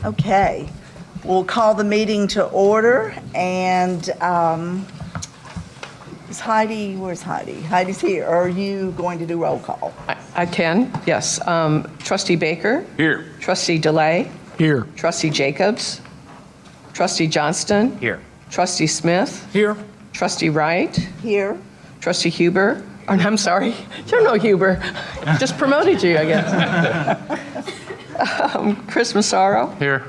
Okay, we'll call the meeting to order, and is Heidi, where's Heidi? Heidi's here. Are you going to do roll call? I can, yes. Trustee Baker? Here. Trustee DeLay? Here. Trustee Jacobs? Trustee Johnston? Here. Trustee Smith? Here. Trustee Wright? Here. Trustee Huber? Oh, no, I'm sorry. You're no Huber. Just promoted you, I guess. Chris Massaro? Here.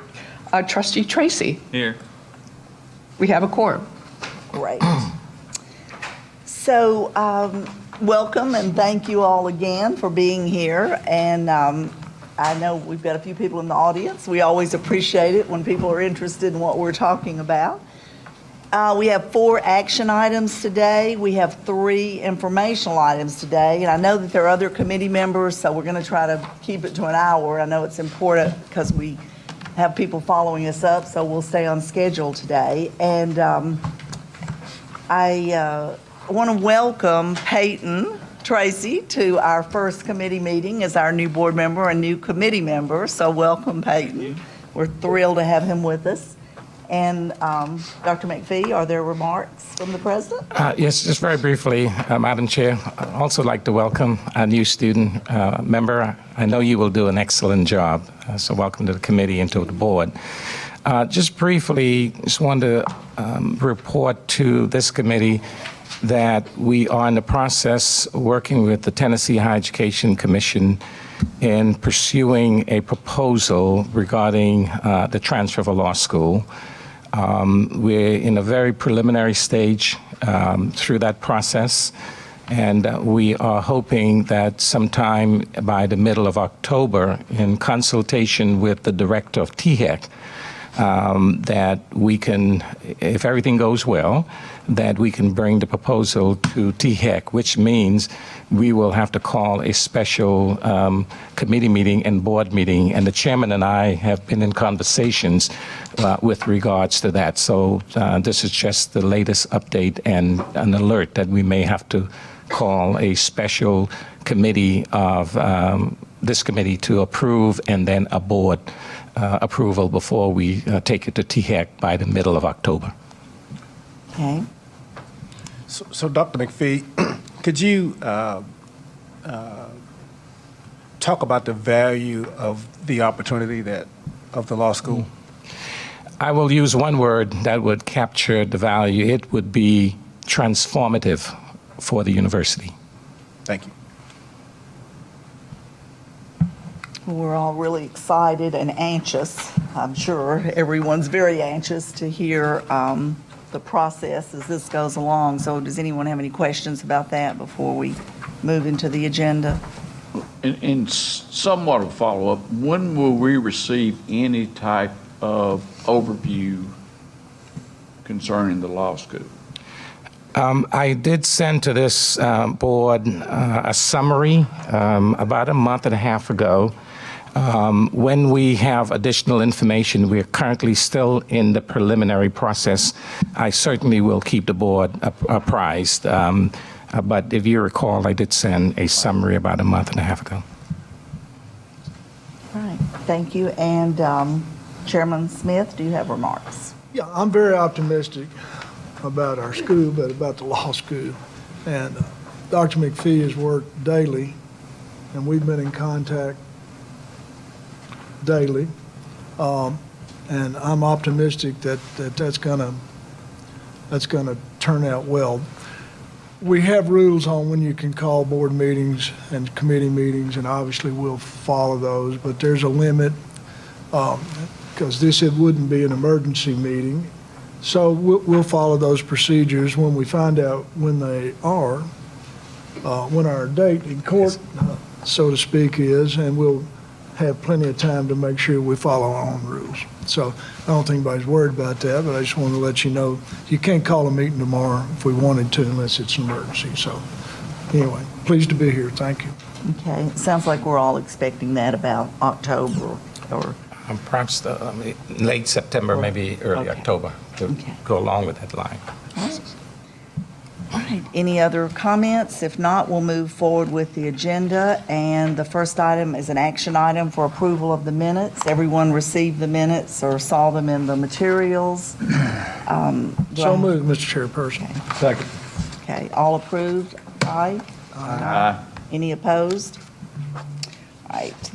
Trustee Tracy? Here. We have a quorum. Great. So, welcome and thank you all again for being here. And I know we've got a few people in the audience. We always appreciate it when people are interested in what we're talking about. We have 4 action items today. We have 3 informational items today. And I know that there are other committee members, so we're going to try to keep it to an hour. I know it's important because we have people following us up, so we'll stay on schedule today. And I want to welcome Peyton Tracy to our first committee meeting as our new board member and new committee member. So welcome, Peyton. We're thrilled to have him with us. And Dr. McPhee, are there remarks from the president? Yes, just very briefly, Madam Chair. I'd also like to welcome a new student member. I know you will do an excellent job, so welcome to the committee and to the board. Just briefly, just wanted to report to this committee that we are in the process working with the Tennessee Higher Education Commission in pursuing a proposal regarding the transfer of a law school. We're in a very preliminary stage through that process, and we are hoping that sometime by the middle of October, in consultation with the director of THEC, that we can, if everything goes well, that we can bring the proposal to THEC, which means we will have to call a special committee meeting and board meeting, and the chairman and I have been in conversations with regards to that. So this is just the latest update and an alert that we may have to call a special committee of this committee to approve, and then a board approval before we take it to THEC by the middle of October. Okay. So Dr. McPhee, could you talk about the value of the opportunity of the law school? I will use one word that would capture the value. It would be transformative for the university. Thank you. We're all really excited and anxious. I'm sure everyone's very anxious to hear the process as this goes along. So does anyone have any questions about that before we move into the agenda? In somewhat of a follow-up, when will we receive any type of overview concerning the law school? I did send to this board a summary about a month and a half ago. When we have additional information, we are currently still in the preliminary process. I certainly will keep the board apprised. But if you recall, I did send a summary about a month and a half ago. All right, thank you. And Chairman Smith, do you have remarks? Yeah, I'm very optimistic about our school, but about the law school. And Dr. McPhee has worked daily, and we've been in contact daily. And I'm optimistic that's gonna turn out well. We have rules on when you can call board meetings and committee meetings, and obviously we'll follow those, but there's a limit because it wouldn't be an emergency meeting. So we'll follow those procedures when we find out when they are, when our date in court, so to speak, is, and we'll have plenty of time to make sure we follow our own rules. So I don't think anybody's worried about that, but I just want to let you know, you can't call a meeting tomorrow if we wanted to unless it's an emergency. So anyway, pleased to be here. Thank you. Okay, it sounds like we're all expecting that about October or Perhaps late September, maybe early Okay. October, to Okay. go along with that line. All right. right, any other comments? If not, we'll move forward with the agenda. And the first item is an action item for approval of the minutes. Everyone received the minutes or saw them in the materials. So moved, Mr. Chairperson. Second. Okay, all approved? Aye? Aye. Any opposed? All right,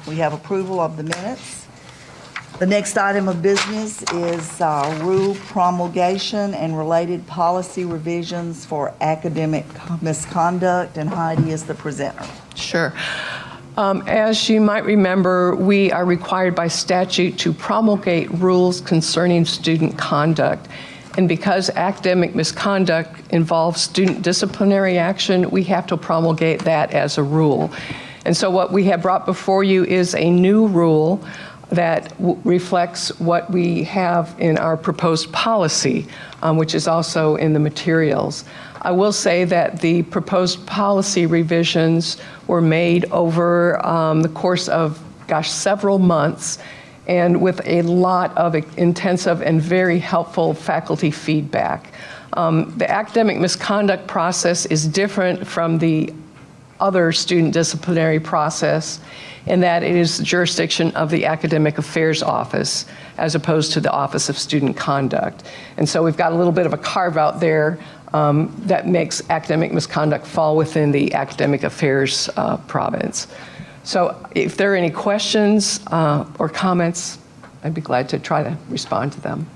we have approval of the minutes. The next item of business is rule promulgation and related policy revisions for academic misconduct, and Heidi is the presenter. Sure. As you might remember, we are required by statute to promulgate rules concerning student conduct. And because academic misconduct involves student disciplinary action, we have to promulgate that as a rule. And so what we have brought before you is a new rule that reflects what we have in our proposed policy, which is also in the materials. I will say that the proposed policy revisions were made over the course of, several months, and with a lot of intensive and very helpful faculty feedback. The academic misconduct process is different from the other student disciplinary process in that it is the jurisdiction of the Academic Affairs Office as opposed to the Office of Student Conduct. And so we've got a little bit of a carve out there that makes academic misconduct fall within the Academic Affairs province. So if there are any questions or comments, I'd be glad to try to respond to them.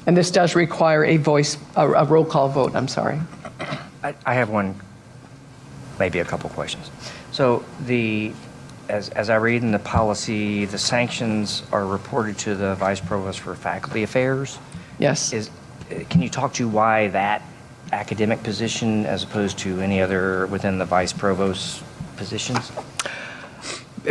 And this does require a roll call vote, I'm sorry. I have one, maybe a couple questions. So as I read in the policy, the sanctions are reported to the Vice Provost for Faculty Affairs. Yes. Can you talk to why that academic position as opposed to any other within the Vice Provost's positions?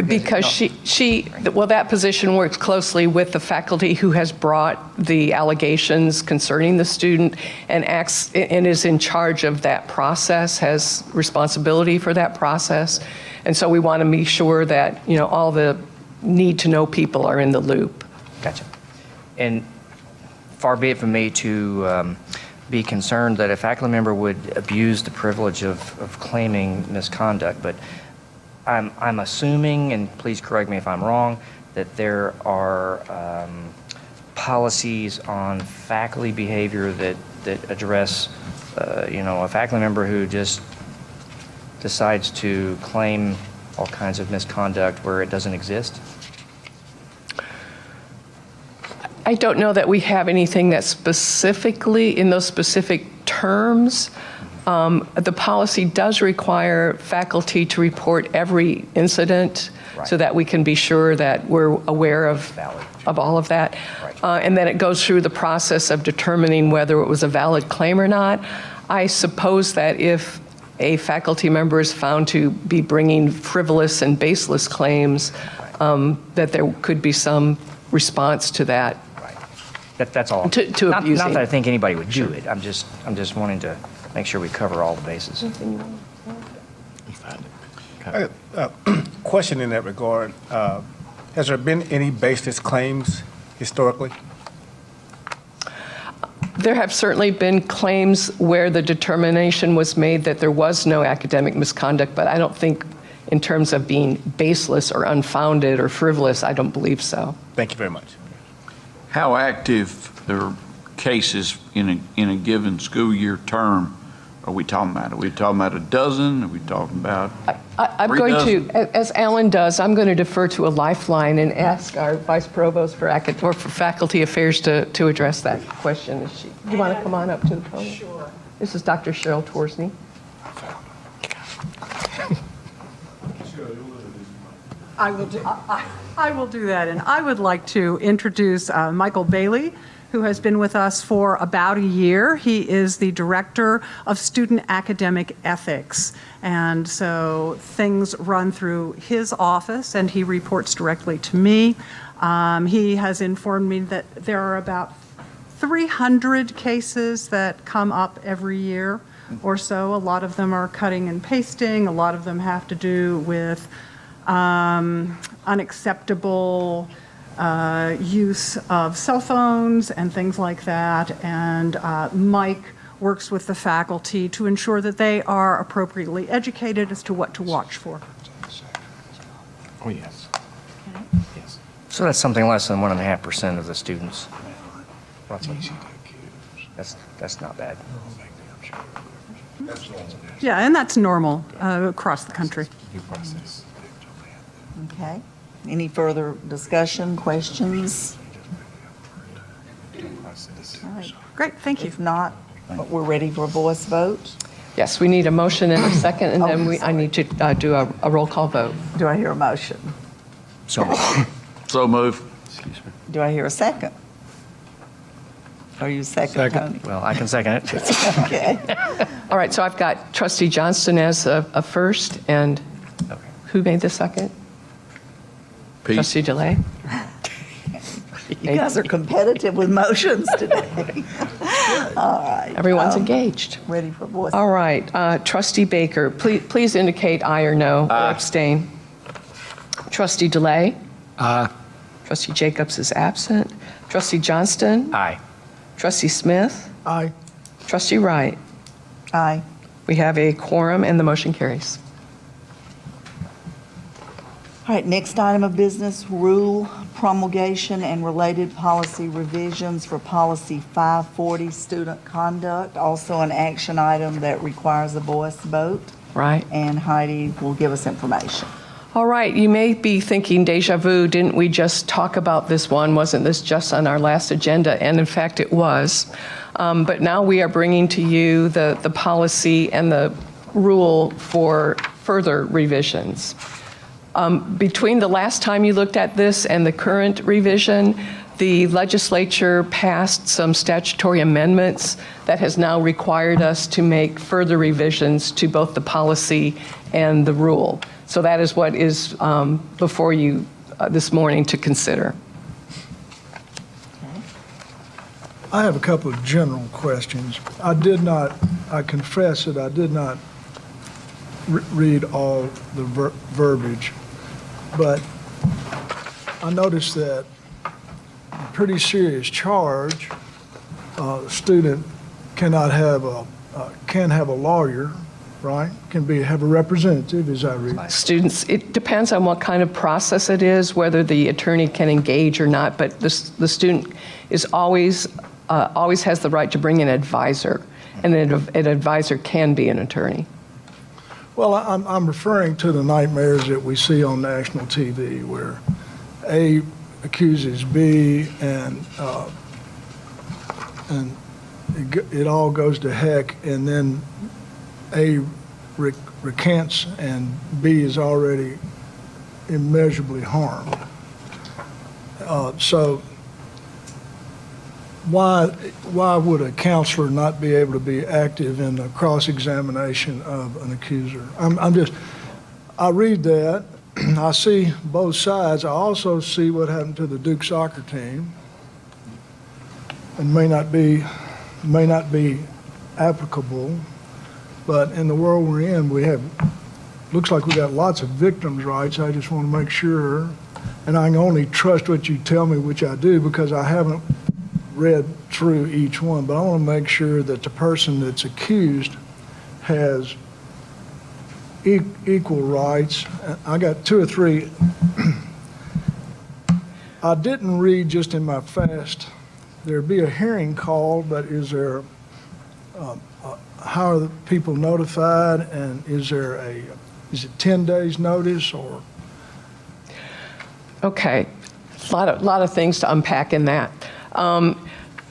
Because that position works closely with the faculty who has brought the allegations concerning the student and acts and is in charge of that process, has responsibility for that process. And so we want to be sure that, all the need-to-know people are in the loop. Gotcha. And far be it from me to be concerned that a faculty member would abuse the privilege of claiming misconduct, but I'm assuming, and please correct me if I'm wrong, that there are policies on faculty behavior that address, a faculty member who just decides to claim all kinds of misconduct where it doesn't exist? I don't know that we have anything that specifically, in those specific terms. The policy does require faculty to report every incident so that we can be sure that we're aware of all of that. And then it goes through the process of determining whether it was a valid claim or not. I suppose that if a faculty member is found to be bringing frivolous and baseless claims, that there could be some response to that. That's all. To not abusing. that I think anybody would do it. I'm just wanting to make sure we cover all the bases. Question in that regard, has there been any baseless claims historically? There have certainly been claims where the determination was made that there was no academic misconduct, but I don't think in terms of being baseless or unfounded or frivolous, I don't believe so. Thank you very much. How active are cases in a given school year term are we talking about? Are we talking about a dozen? Are we talking about I'm 3 going dozen? to, as Alan does, I'm going to defer to a lifeline and ask our Vice Provost for Faculty Affairs to address that question. Do you want to come on up to the podium? Sure. This is Dr. Cheryl Torsney. I will do that, and I would like to introduce Michael Bailey, who has been with us for about a year. He is the Director of Student Academic Ethics, and so things run through his office, and he reports directly to me. He has informed me that there are about 300 cases that come up every year or so. A lot of them are cutting and pasting. A lot of them have to do with unacceptable use of cell phones and things like that. And Mike works with the faculty to ensure that they are appropriately educated as to what to watch for. Oh, yes. Yes. So that's something less than 1.5% of the students. That's not bad. Yeah, and that's normal across the country. Due process. Okay. Any further discussion, questions? Due process. All right. Great, thank you. If not, we're ready for a voice vote. Yes, we need a motion and a second, and then I need to do a roll call vote. Do I hear a motion? So move. Do I hear a second? Are you second, Tony? Well, I can second it. Okay. All right, so I've got trustee Johnston as a first, and who made the second? Pete? Trustee DeLay? You guys are competitive with motions today. All right. Everyone's engaged. Ready for voice. All right, trustee Baker, please indicate aye or no, or abstain. Trustee DeLay? Aye. Trustee Jacobs is absent. Trustee Johnston? Aye. Trustee Smith? Aye. Trustee Wright? Aye. We have a quorum, and the motion carries. All right, next item of business, rule promulgation and related policy revisions for policy 540, student conduct. Also an action item that requires a voice vote. Right. And Heidi will give us information. All right, you may be thinking deja vu, didn't we just talk about this one? Wasn't this just on our last agenda? And in fact, it was. But now we are bringing to you the policy and the rule for further revisions. Between the last time you looked at this and the current revision, the legislature passed some statutory amendments that has now required us to make further revisions to both the policy and the rule. So that is what is before you this morning to consider. I have a couple of general questions. I confess that I did not read all the verbiage, but I noticed that a pretty serious charge, a student can have a lawyer, right? Have a representative, as I read. Students, it depends on what kind of process it is, whether the attorney can engage or not, but the student is always has the right to bring an advisor, and an advisor can be an attorney. Well, I'm referring to the nightmares that we see on national TV where A accuses B and it all goes to heck, and then A recants and B is already immeasurably harmed. So why would a counselor not be able to be active in the cross-examination of an accuser? I read that, I see both sides. I also see what happened to the Duke soccer team, and may not be applicable, but in the world we're in, looks like we got lots of victims' rights. I just want to make sure, and I can only trust what you tell me, which I do, because I haven't read through each one, but I want to make sure that the person that's accused has equal rights. I got two or three. I didn't read just in my fast. There'd be a hearing called, but is there, how are the people notified, and is it 10 days notice or? Okay, a lot of things to unpack in that.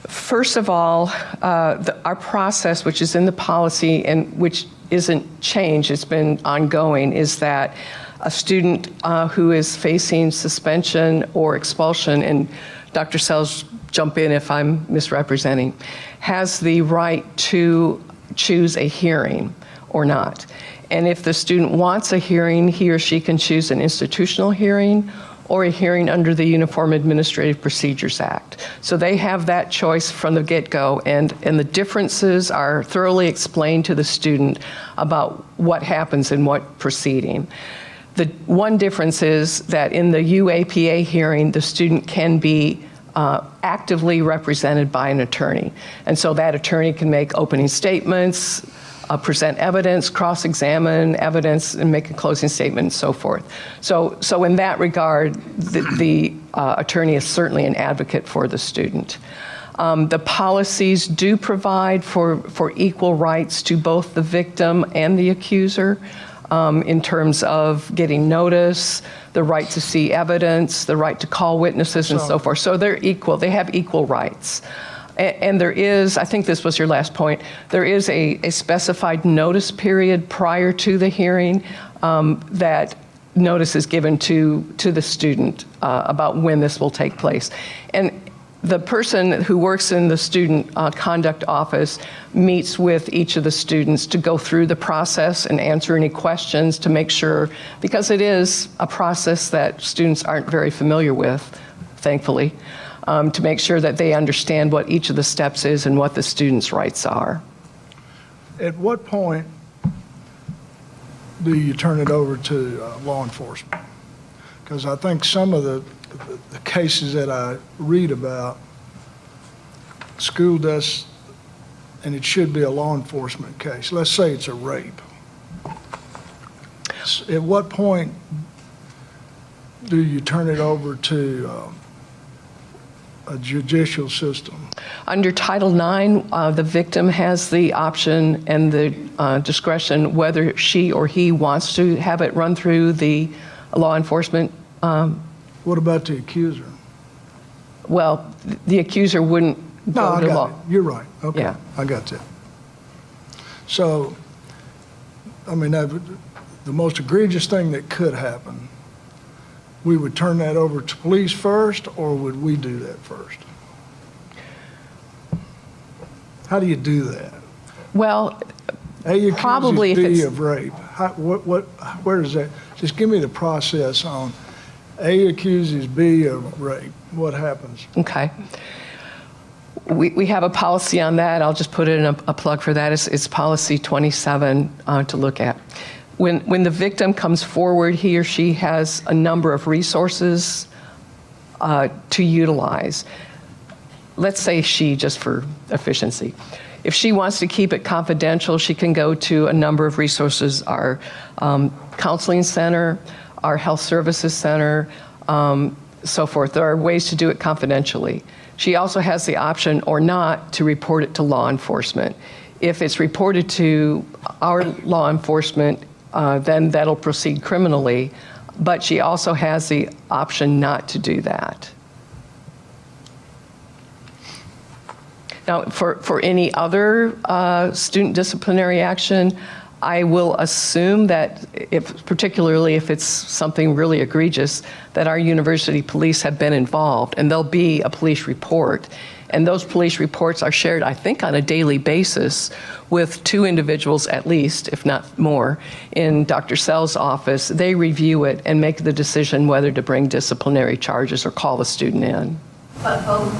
First of all, our process, which is in the policy and which isn't changed, it's been ongoing, is that a student who is facing suspension or expulsion, and Dr. Sells, jump in if I'm misrepresenting, has the right to choose a hearing or not. And if the student wants a hearing, he or she can choose an institutional hearing or a hearing under the Uniform Administrative Procedures Act. So they have that choice from the get-go, and the differences are thoroughly explained to the student about what happens in what proceeding. The one difference is that in the UAPA hearing, the student can be actively represented by an attorney. And so that attorney can make opening statements, present evidence, cross-examine evidence, and make a closing statement, and so forth. So in that regard, the attorney is certainly an advocate for the student. The policies do provide for equal rights to both the victim and the accuser in terms of getting notice, the right to see evidence, the right to call witnesses, and so forth. So they're equal. They have equal rights. And there is, I think this was your last point, there is a specified notice period prior to the hearing that notice is given to the student about when this will take place. And the person who works in the student conduct office meets with each of the students to go through the process and answer any questions to make sure, because it is a process that students aren't very familiar with, thankfully, to make sure that they understand what each of the steps is and what the students' rights are. At what point do you turn it over to law enforcement? Because I think some of the cases that I read about, school does, and it should be a law enforcement case. Let's say it's a rape. At what point do you turn it over to a judicial system? Under Title IX, the victim has the option and the discretion whether she or he wants to have it run through the law enforcement. What about the accuser? Well, the accuser wouldn't No, go I to got law. it. You're right. Okay, Yeah. I got that. So, I mean, the most egregious thing that could happen, we would turn that over to police first, or would we do that first? How do you do that? Well, A Probably if accuses B it's- of rape. Where does that? Just give me the process on A accuses B of rape. What happens? okay. We have a policy on that. I'll just put in a plug for that. It's policy 27 to look at. When the victim comes forward, he or she has a number of resources to utilize. Let's say she, just for efficiency. If she wants to keep it confidential, she can go to a number of resources, our counseling center, our health services center, so forth. There are ways to do it confidentially. She also has the option or not to report it to law enforcement. If it's reported to our law enforcement, then that'll proceed criminally, but she also has the option not to do that. Now, for any other student disciplinary action, I will assume that, particularly if it's something really egregious, that our university police have been involved, and there'll be a police report. And those police reports are shared, I think, on a daily basis with 2 individuals at least, if not more, in Dr. Sell's office. They review it and make the decision whether to bring disciplinary charges or call the student in. But both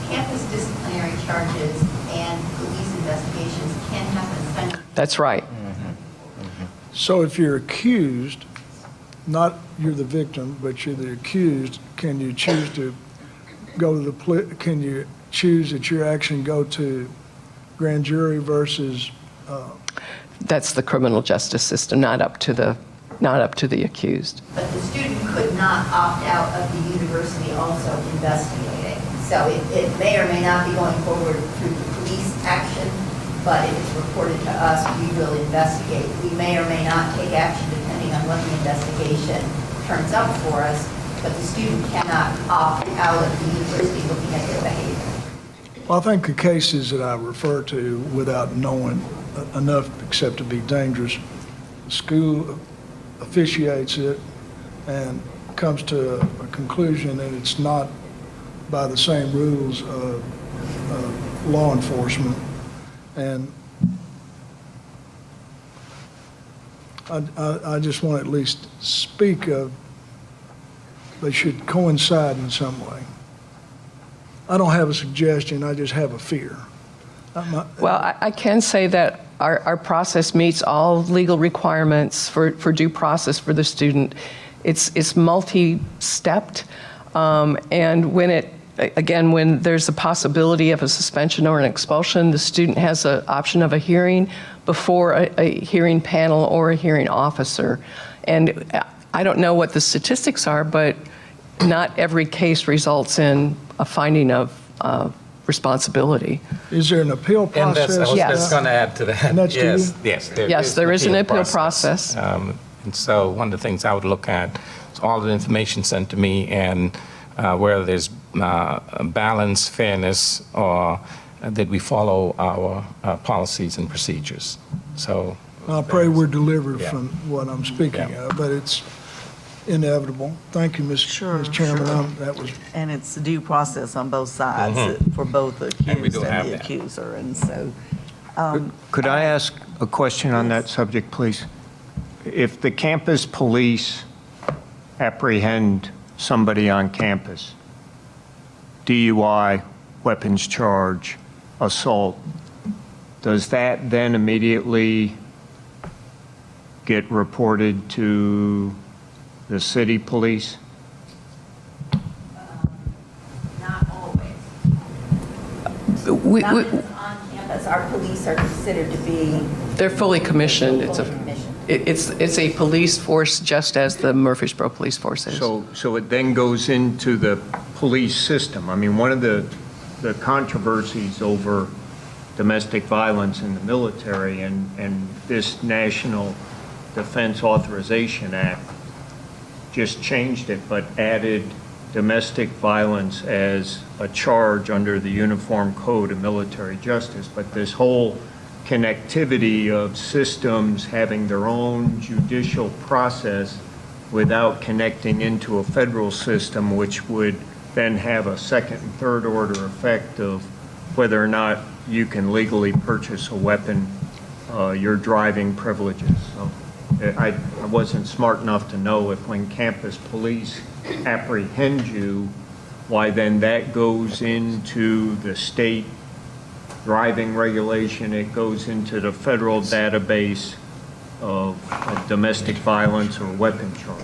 campus disciplinary charges and police investigations can happen simultaneously. That's right. So if you're accused, not you're the victim, but you're the accused, can you choose to go to can you choose that your action go to grand jury versus? That's the criminal justice system, not up to the accused. But the student could not opt out of the university also investigating. So it may or may not be going forward through the police action, but if it's reported to us, we will investigate. We may or may not take action depending on what the investigation turns up for us, but the student cannot opt out of the university looking at their behavior. Well, I think the cases that I refer to without knowing enough except to be dangerous, school officiates it and comes to a conclusion that it's not by the same rules of law enforcement. And I just want to at least speak of, they should coincide in some way. I don't have a suggestion, I just have a fear. Well, I can say that our process meets all legal requirements for due process for the student. It's multi-stepped, and when it Again, when there's a possibility of a suspension or an expulsion, the student has an option of a hearing before a hearing panel or a hearing officer. And I don't know what the statistics are, but not every case results in a finding of responsibility. Is there an appeal And process? I was Yes. just going to add to that. And that's to Yes, you? yes. Yes, there is an appeal process. And so one of the things I would look at is all the information sent to me and whether there's balance, fairness, or that we follow our policies and procedures. So I pray we're delivered Yeah. from what I'm speaking Yeah. of, but it's inevitable. Thank you, Sure, Ms. Chairman. sure. That was, And it's due process on both sides, for both the And we accused do have and the that. accuser. And so, Could I ask a question on that subject, please? If the campus police apprehend somebody on campus, DUI, weapons charge, assault, does that then immediately get reported to the city police? Not always. We, Not if it's on campus. Our police are considered to be they're fully commissioned. fully commissioned. It's a police force just as the Murfreesboro Police Force is. So it then goes into the police system. I mean, one of the controversies over domestic violence in the military and this National Defense Authorization Act just changed it, but added domestic violence as a charge under the Uniform Code of Military Justice. But this whole connectivity of systems having their own judicial process without connecting into a federal system, which would then have a second and third order effect of whether or not you can legally purchase a weapon, your driving privileges. So I wasn't smart enough to know if when campus police apprehend you, why then that goes into the state driving regulation, it goes into the federal database of domestic violence or weapon charge.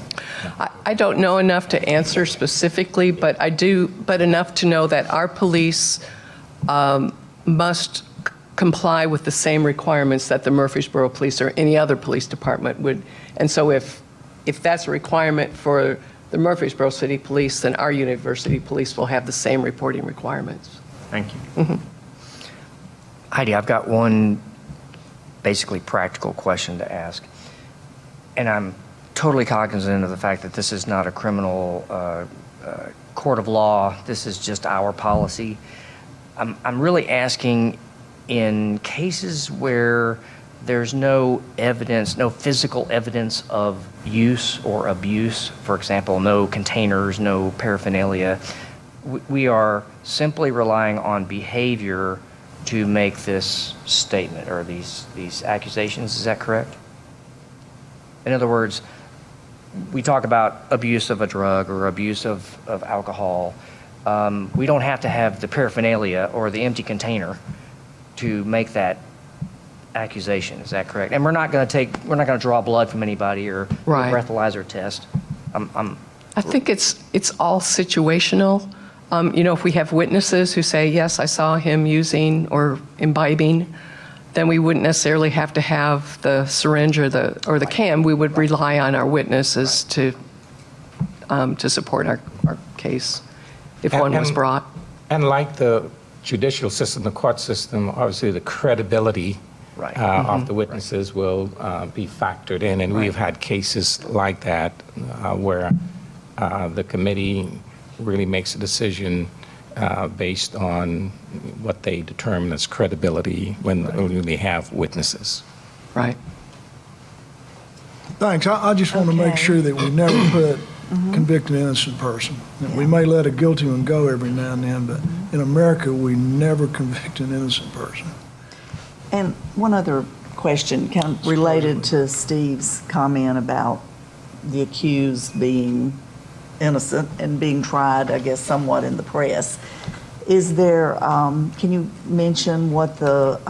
I don't know enough to answer specifically, but but enough to know that our police must comply with the same requirements that the Murfreesboro Police or any other police department would. And so if that's a requirement for the Murfreesboro City Police, then our University Police will have the same reporting requirements. Thank you. Heidi, I've got one basically practical question to ask. And I'm totally cognizant of the fact that this is not a criminal court of law. This is just our policy. I'm really asking, in cases where there's no evidence, no physical evidence of use or abuse, for example, no containers, no paraphernalia, we are simply relying on behavior to make this statement or these accusations. Is that correct? In other words, we talk about abuse of a drug or abuse of alcohol. We don't have to have the paraphernalia or the empty container to make that accusation. Is that correct? And we're not going to draw blood from anybody or do a Right. breathalyzer test. I think it's all situational. If we have witnesses who say, yes, I saw him using or imbibing, then we wouldn't necessarily have to have the syringe or the can. We would rely on our witnesses to support our case if one was brought. And like the judicial system, the court system, obviously the credibility Right. of the witnesses will be factored in. And we've had cases like that where the committee really makes a decision based on what they determine as credibility when they have witnesses. Right. thanks. I just want to make Okay. sure that we never put convict an innocent person. And we may let a guilty one go every now and then, but in America, we never convict an innocent person. And one other question, kind of related to Steve's comment about the accused being innocent and being tried, I guess, somewhat in the press. Is there, can you mention what the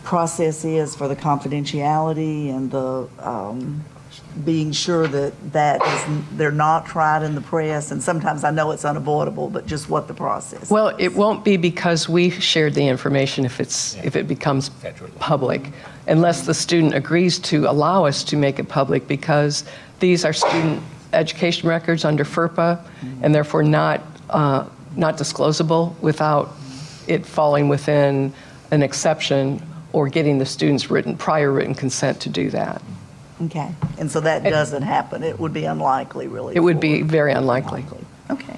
process is for the confidentiality and the being sure they're not tried in the press? And sometimes I know it's unavoidable, but just what the process is. Well, it won't be because we shared the information if it becomes public, unless the student agrees to allow us to make it public, because these are student education records under FERPA, and therefore not disclosable without it falling within an exception or getting the student's prior written consent to do that. Okay, and so that doesn't happen. It would be unlikely, really. It would be very unlikely. Okay.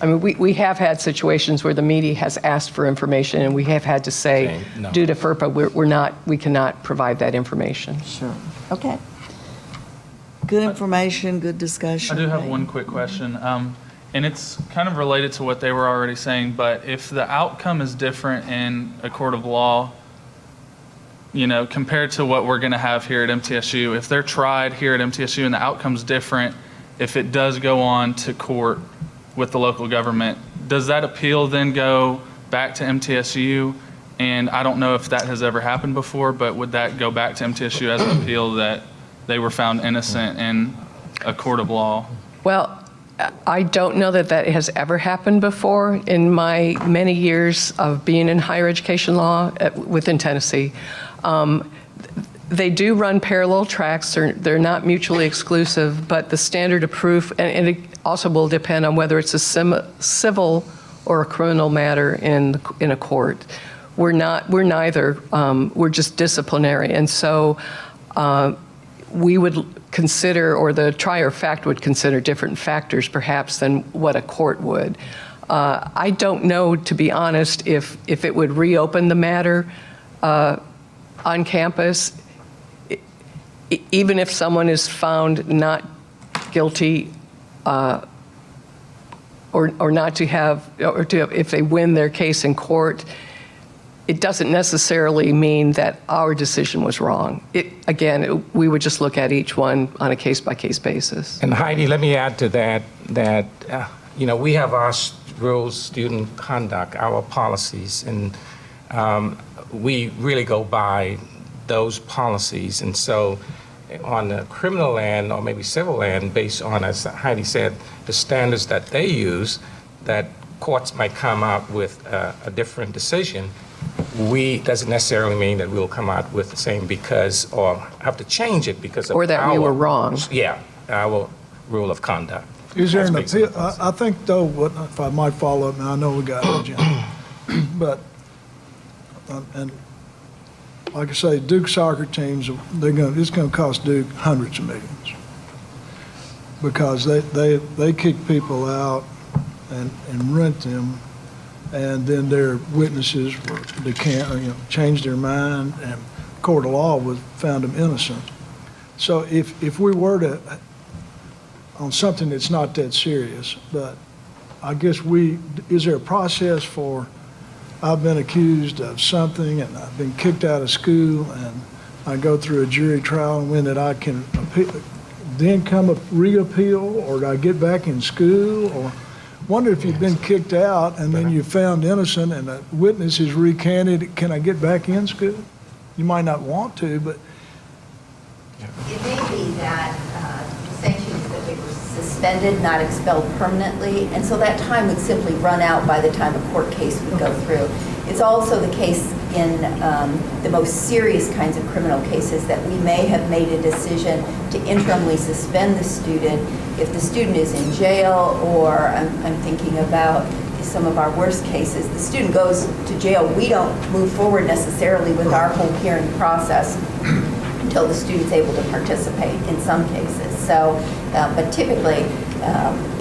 I mean, we have had situations where the media has asked for information, and we have had to say, Okay, no. due to FERPA, we cannot provide that information. Sure. Okay. Good information, good discussion. I do have one quick question, and it's kind of related to what they were already saying, but if the outcome is different in a court of law, you know, compared to what we're going to have here at MTSU, if they're tried here at MTSU and the outcome's different, if it does go on to court with the local government, does that appeal then go back to MTSU? And I don't know if that has ever happened before, but would that go back to MTSU as an appeal that they were found innocent in a court of law? Well, I don't know that has ever happened before in my many years of being in higher education law within Tennessee. They do run parallel tracks. They're not mutually exclusive, but the standard of proof, and it also will depend on whether it's a civil or a criminal matter in a court. We're neither. We're just disciplinary, and so we would consider, or the trier of fact would consider, different factors perhaps than what a court would. I don't know, to be honest, if it would reopen the matter on campus, even if someone is found not guilty or not to have, if they win their case in court, it doesn't necessarily mean that our decision was wrong. We would just look at each one on a case-by-case basis. And Heidi, let me add to that, we have our rules, student conduct, our policies, and we really go by those policies. And so on the criminal land or maybe civil land, based on, as Heidi said, the standards that they use, that courts might come out with a different decision. Doesn't necessarily mean that we'll come out with the same or have to change it because of Or that we were wrong. Yeah, our rule of conduct. Is there an That's appeal? basically I think, though, if I might follow up, now I know we got it, Jim, but, and like I say, Duke soccer teams, it's going to cost Duke hundreds of millions because they kick people out and rent them, and then their witnesses changed their mind, and court of law found them innocent. So if we were to, on something that's not that serious, but I guess is there a process for, I've been accused of something and I've been kicked out of school and I go through a jury trial and when that I can then come a reappeal, or do I get back in school? Or wonder if you've been kicked out and then you're found innocent and a witness is recanted, can I get back in school? You might not want to, but. It may be that the sanctions that they were suspended, not expelled permanently, and so that time would simply run out by the time a court case would go through. It's also the case in the most serious kinds of criminal cases that we may have made a decision to interimly suspend the student if the student is in jail, or I'm thinking about some of our worst cases. The student goes to jail. We don't move forward necessarily with our whole hearing process until the student's able to participate in some cases. So, but typically,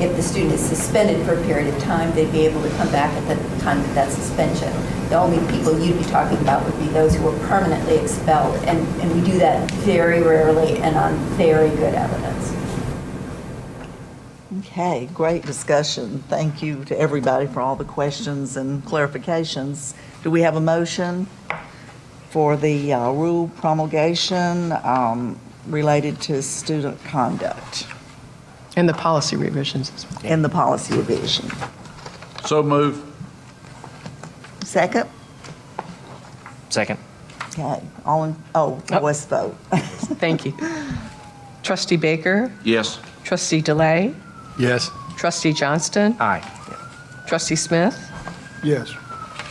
if the student is suspended for a period of time, they'd be able to come back at the time of that suspension. The only people you'd be talking about would be those who were permanently expelled, and we do that very rarely and on very good evidence. Okay, great discussion. Thank you to everybody for all the questions and clarifications. Do we have a motion for the rule promulgation related to student conduct And the policy revisions as well. and the policy revision? So move. Second? Second. Okay, voice vote. Thank you. Trustee Baker, Yes. Trustee Delay, Yes. Trustee Johnston, Aye. Trustee Smith, Yes.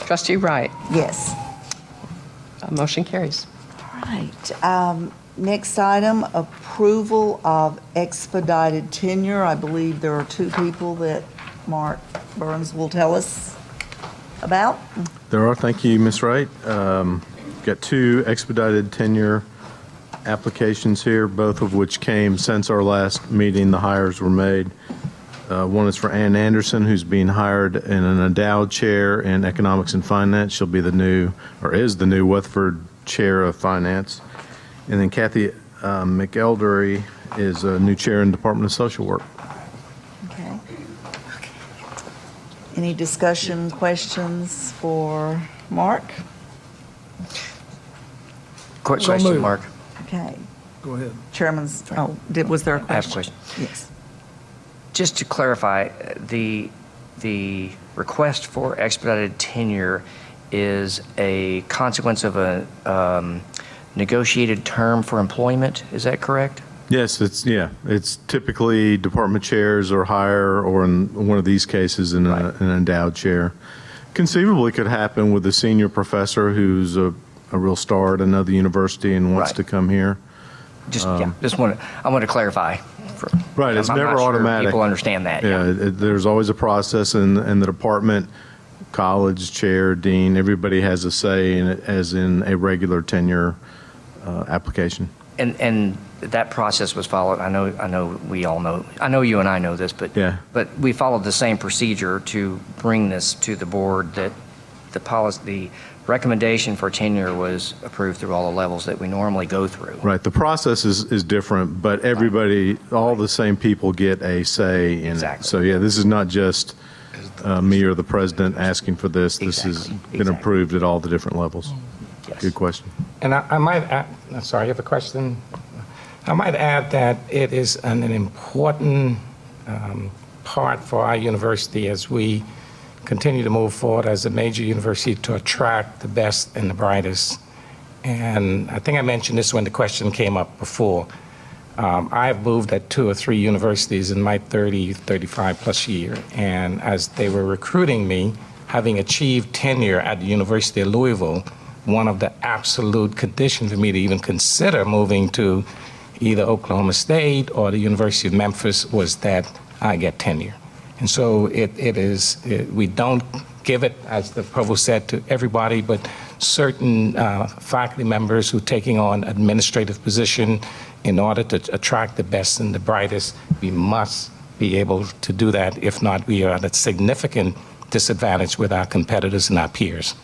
Trustee Wright. Yes. Motion carries. Right. Next item, approval of expedited tenure. I believe there are two people that Mark Burns will tell us about. There are. Thank you, Ms. Wright. Got two expedited tenure applications here, both of which came since our last meeting. The hires were made. One is for Ann Anderson, who's being hired in an endowed chair in economics and finance. She'll be the new, or is the new, Weatherford Chair of Finance. And then Kathy McElderry is a new chair in Department of Social Work. Okay. Any discussion, questions for Mark? Quick So question, moved. Mark. Okay. Go ahead. Chairman's, was there a question? I have a question. Yes. Just to clarify, the request for expedited tenure is a consequence of a negotiated term for employment, is that correct? Yes, it's typically department chairs or higher, or in one of these cases, an endowed chair. Conceivably could happen with a senior professor who's a real star at another university and wants Right. to come here. I want to clarify. Right, it's I'm never not sure automatic. people understand that. Yeah, there's always a process, and the department, college, chair, dean, everybody has a say in it, as in a regular tenure application. And that process was followed. I know we all know. I know you and I know this, but Yeah. but we followed the same procedure to bring this to the board. That the recommendation for tenure was approved through all the levels that we normally go through. Right, the process is different, but everybody, all the same people get a say in it. Exactly. So, yeah, this is not just me or the president asking for this. This has Exactly. been approved at all the different levels. Yes. Good question. And I might add, sorry, I have a question. I might add that it is an important part for our university as we continue to move forward as a major university to attract the best and the brightest. And I think I mentioned this when the question came up before. I've moved at 2 or 3 universities in my 35 plus year. And as they were recruiting me, having achieved tenure at the University of Louisville, one of the absolute conditions for me to even consider moving to either Oklahoma State or the University of Memphis was that I get tenure. And so we don't give it, as the provost said, to everybody, but certain faculty members who are taking on administrative position. In order to attract the best and the brightest, we must be able to do that. If not, we are at a significant disadvantage with our competitors and our peers.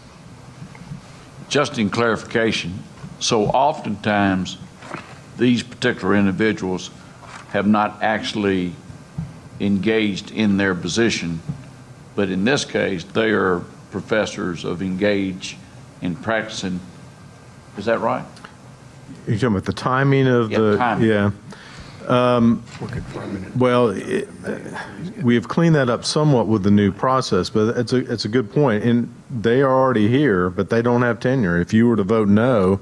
Just in clarification, so oftentimes, these particular individuals have not actually engaged in their position, but in this case, they are professors of engage in practicing. Is that right? You're talking about the timing of the... timing. Yeah. Well, we have cleaned that up somewhat with the new process, but it's a good point. And they are already here, but they don't have tenure. If you were to vote no,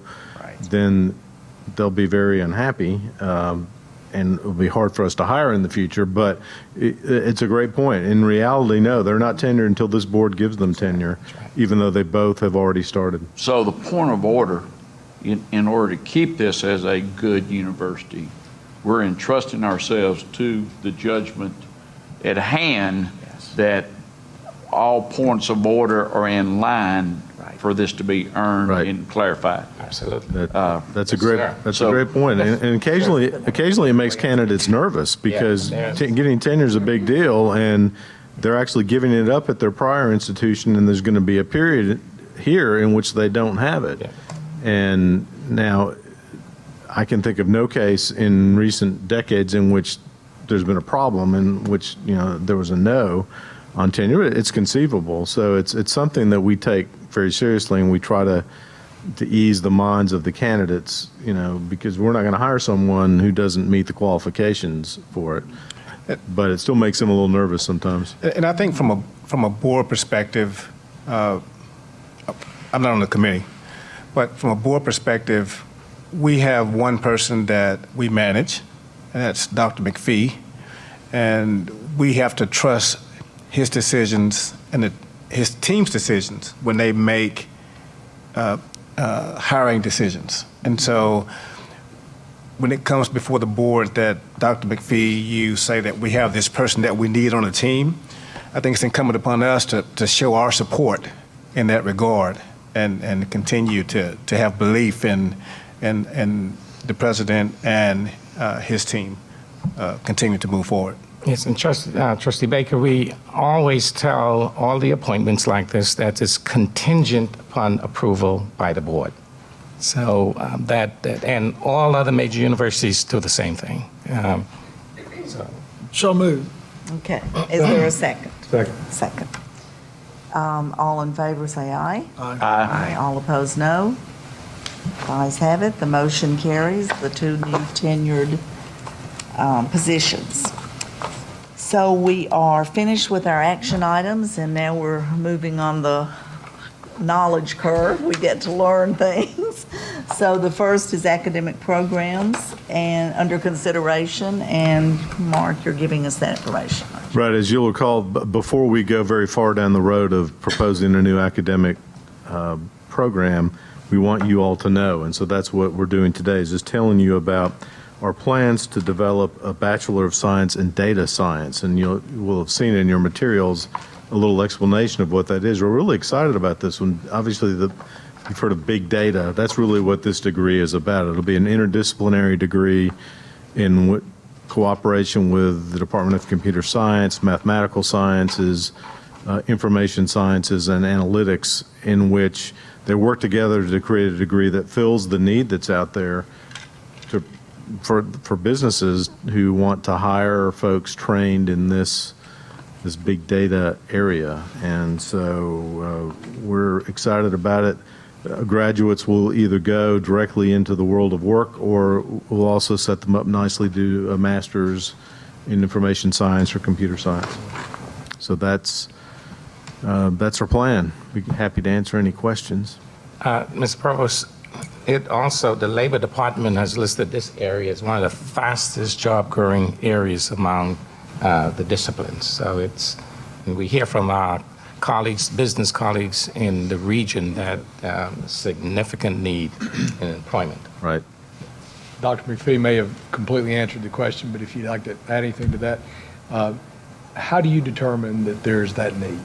then they'll be very unhappy, and it'll be hard for us to hire in the future. But it's a great point. In reality, no, they're not tenured until this board gives them tenure, even though they both have already started. So the point of order, in order to keep this as a good university, we're entrusting ourselves to the judgment at hand that all points of order are in line for this to be earned Right. and clarified. Absolutely. That's a great So- great point. And occasionally it makes candidates nervous because getting tenure is a big deal, and they're actually giving it up at their prior institution, and there's going to be a period here in which they don't have it. Yeah. And now, I can think of no case in recent decades in which there's been a problem in which, there was a no on tenure. It's conceivable. So it's something that we take very seriously, and we try to ease the minds of the candidates, because we're not going to hire someone who doesn't meet the qualifications for it. But it still makes them a little nervous sometimes. And I think from a board perspective, I'm not on the committee, but from a board perspective, we have one person that we manage, and that's Dr. McPhee. And we have to trust his decisions and his team's decisions when they make hiring decisions. And so when it comes before the board that Dr. McPhee, you say that we have this person that we need on the team, I think it's incumbent upon us to show our support in that regard and continue to have belief in the president and his team continue to move forward. Yes, and Trustee Baker, we always tell all the appointments like this that it's contingent upon approval by the board. So and all other major universities do the same thing. So moved. Okay. Is there a second? Second. Second. All in favor, say aye. Aye. All opposed, no. Ayes have it. The motion carries. The two new tenured positions. So we are finished with our action items, and now we're moving on the knowledge curve. We get to learn things. So the first is academic programs and under consideration, and Mark, you're giving us that information. Right, as you'll recall, before we go very far down the road of proposing a new academic program, we want you all to know, and so that's what we're doing today, is just telling you about our plans to develop a Bachelor of Science in Data Science, and you will have seen in your materials a little explanation of what that is. We're really excited about this one. Obviously, you've heard of big data. That's really what this degree is about. It'll be an interdisciplinary degree in cooperation with the Department of Computer Science, Mathematical Sciences, Information Sciences, and Analytics, in which they work together to create a degree that fills the need that's out there for businesses who want to hire folks trained in this big data area. And so we're excited about it. Graduates will either go directly into the world of work, or we'll also set them up nicely to do a master's in information science or computer science. So that's our plan. Be happy to answer any questions. Mr. Provost, the Labor Department has listed this area as one of the fastest job-growing areas among the disciplines. So and we hear from our colleagues, business colleagues in the region, that significant need in employment. Right. Dr. McPhee may have completely answered the question, but if you'd like to add anything to that, how do you determine that there's that need?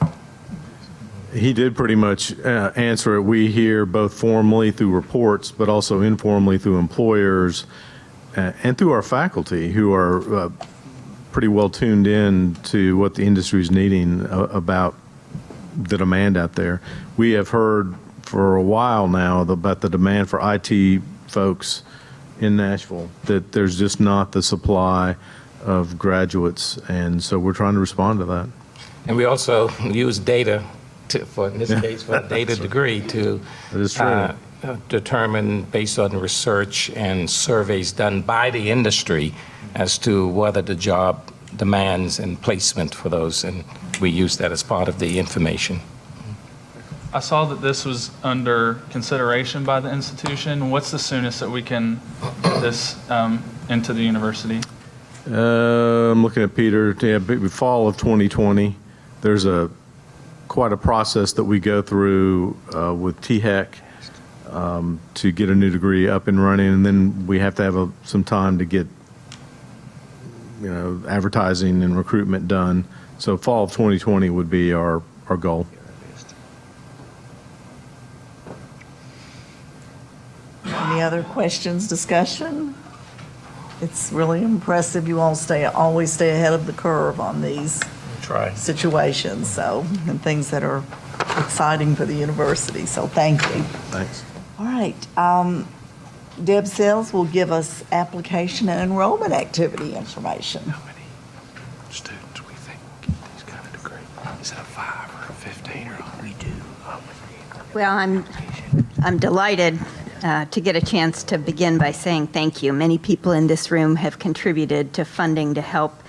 He did pretty much answer it. We hear both formally through reports, but also informally through employers and through our faculty, who are pretty well tuned in to what the industry is needing about the demand out there. We have heard for a while now about the demand for IT folks in Nashville, that there's just not the supply of graduates, and so we're trying to respond to that. And we also use data in this case, for a data degree to determine, based on research and surveys done by the industry, as to whether the job demands and placement for those, and we use that as part of the information. I saw that this was under consideration by the institution. What's the soonest that we can get this into the university? I'm looking at Peter. Yeah, fall of 2020. There's quite a process that we go through with THEC to get a new degree up and running, and then we have to have some time to get advertising and recruitment done. So fall of 2020 would be our goal. Any other questions, discussion? It's really impressive. You all always stay ahead of the curve on these situations, and things that are exciting for the university. So thank you. Thanks. All right. Deb Sells will give us application and enrollment activity information. How many students we think get these kind of degree? Is it a 5 or a 15 or a we do? Well, I'm delighted to get a chance to begin by saying thank you. Many people in this room have contributed to funding to help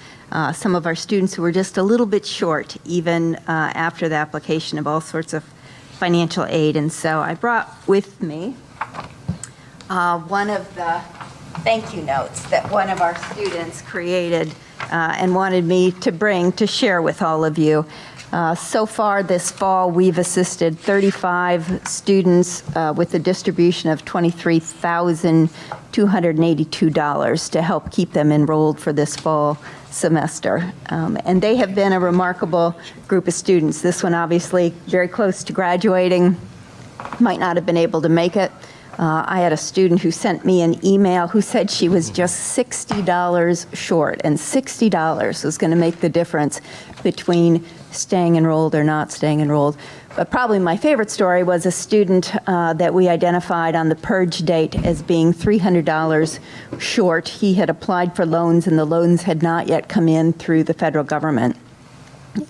some of our students who were just a little bit short, even after the application of all sorts of financial aid. And so I brought with me one of the thank you notes that one of our students created and wanted me to bring to share with all of you. So far this fall, we've assisted 35 students with a distribution of $23,282 to help keep them enrolled for this fall semester. And they have been a remarkable group of students. This one obviously very close to graduating, might not have been able to make it. I had a student who sent me an email who said she was just $60 short, and $60 was going to make the difference between staying enrolled or not staying enrolled. But probably my favorite story was a student that we identified on the purge date as being $300 short. He had applied for loans, and the loans had not yet come in through the federal government.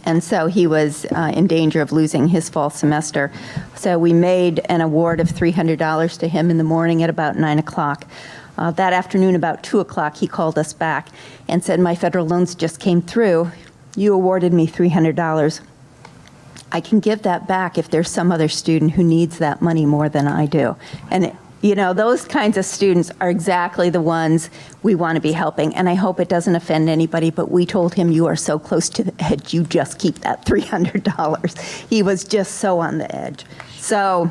And so he was in danger of losing his fall semester. So we made an award of $300 to him in the morning at about 9 o'clock. That afternoon, about 2 o'clock, he called us back and said, "My federal loans just came through. You awarded me $300. I can give that back if there's some other student who needs that money more than I do." And you know, those kinds of students are exactly the ones we want to be helping. And I hope it doesn't offend anybody, but we told him, "You are so close to the edge, you just keep that $300. He was just so on the edge. So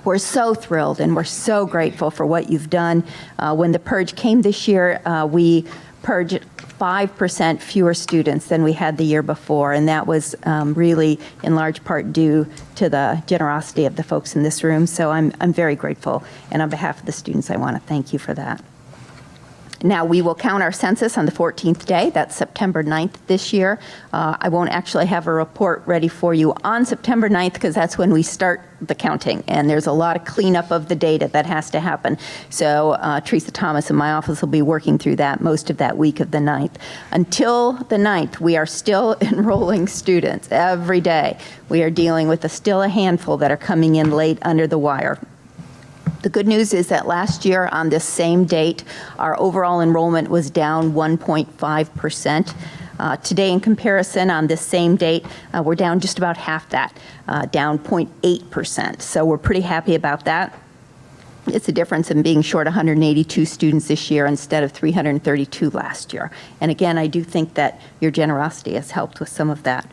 we're so thrilled and we're so grateful for what you've done. When the purge came this year, we purged 5% fewer students than we had the year before, and that was really in large part due to the generosity of the folks in this room. So I'm very grateful, and on behalf of the students, I want to thank you for that. Now, we will count our census on the 14th day. That's September 9th this year. I won't actually have a report ready for you on September 9th because that's when we start the counting, and there's a lot of cleanup of the data that has to happen. So Teresa Thomas in my office will be working through that most of that week of the 9th. Until the 9th, we are still enrolling students every day. We are dealing with still a handful that are coming in late under the wire. The good news is that last year on this same date, our overall enrollment was down 1.5%. Today, in comparison, on this same date, we're down just about half that, down 0.8%. So we're pretty happy about that. It's a difference in being short 182 students this year instead of 332 last year. And again, I do think that your generosity has helped with some of that.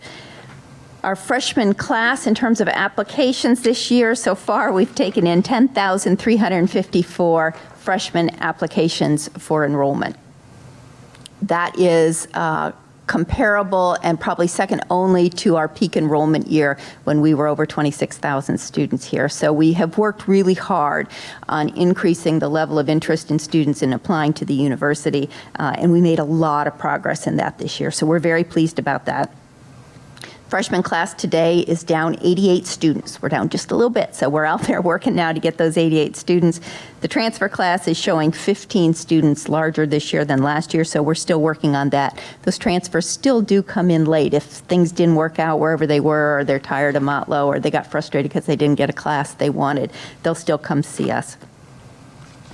Our freshman class, in terms of applications this year, so far we've taken in 10,354 freshman applications for enrollment. That is comparable and probably second only to our peak enrollment year when we were over 26,000 students here. So we have worked really hard on increasing the level of interest in students in applying to the university, and we made a lot of progress in that this year. So we're very pleased about that. Freshman class today is down 88 students. We're down just a little bit, so we're out there working now to get those 88 students. The transfer class is showing 15 students larger this year than last year, so we're still working on that. Those transfers still do come in late. If things didn't work out wherever they were, or they're tired of Motlow, or they got frustrated because they didn't get a class they wanted, they'll still come see us.